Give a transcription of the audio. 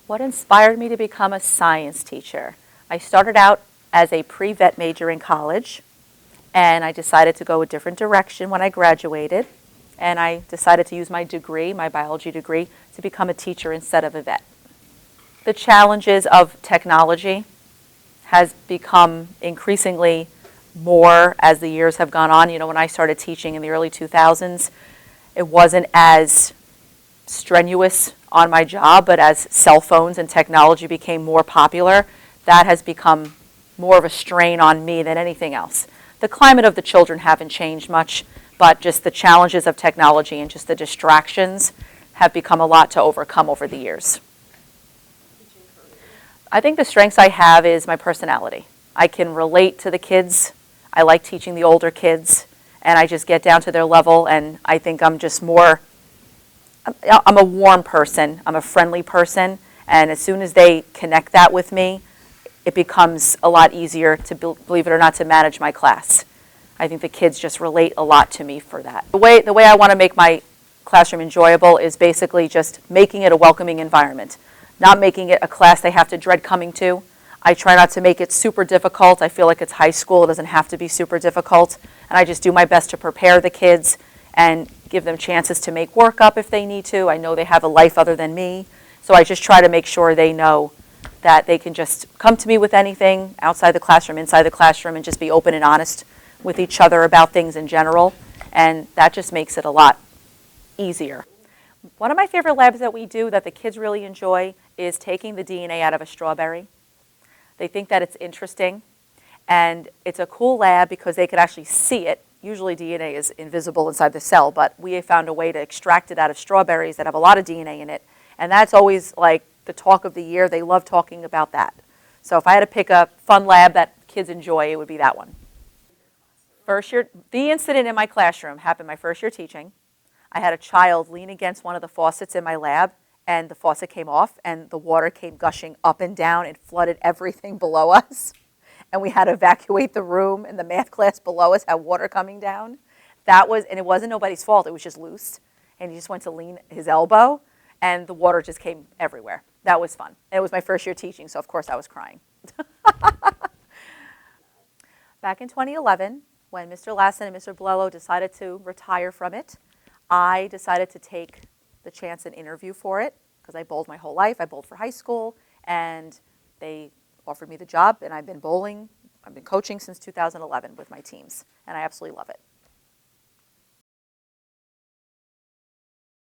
What inspired me to become a science teacher? I started out as a pre-vet major in college, and I decided to go a different direction when I graduated, and I decided to use my degree, my biology degree, to become a teacher instead of a vet. The challenges of technology has become increasingly more as the years have gone on. You know, when I started teaching in the early 2000s, it wasn't as strenuous on my job, but as cell phones and technology became more popular, that has become more of a strain on me than anything else. The climate of the children haven't changed much, but just the challenges of technology and just the distractions have become a lot to overcome over the years. I think the strengths I have is my personality. I can relate to the kids. I like teaching the older kids, and I just get down to their level, and I think I'm just more I'm a warm person, I'm a friendly person, and as soon as they connect that with me, it becomes a lot easier to, believe it or not, to manage my class. I think the kids just relate a lot to me for that. The way I want to make my classroom enjoyable is basically just making it a welcoming environment, not making it a class they have to dread coming to. I try not to make it super difficult. I feel like it's high school, it doesn't have to be super difficult, and I just do my best to prepare the kids and give them chances to make work up if they need to. I know they have a life other than me, so I just try to make sure they know that they can just come to me with anything outside the classroom, inside the classroom, and just be open and honest with each other about things in general, and that just makes it a lot easier. One of my favorite labs that we do that the kids really enjoy is taking the DNA out of a strawberry. They think that it's interesting, and it's a cool lab because they could actually see it. Usually DNA is invisible inside the cell, but we have found a way to extract it out of strawberries that have a lot of DNA in it. And that's always like the talk of the year. They love talking about that. So if I had to pick a fun lab that kids enjoy, it would be that one. First year, the incident in my classroom happened my first year teaching. I had a child lean against one of the faucets in my lab, and the faucet came off, and the water came gushing up and down and flooded everything below us. And we had to evacuate the room, and the math class below us had water coming down. And it wasn't nobody's fault, it was just loose. And he just went to lean his elbow, and the water just came everywhere. That was fun. And it was my first year teaching, so of course I was crying. Back in 2011, when Mr. Lassen and Mr. Bolello decided to retire from it, I decided to take the chance and interview for it, because I bowled my whole life. I bowled for high school, and they offered me the job, and I've been bowling. I've been coaching since 2011 with my teams, and I absolutely love it.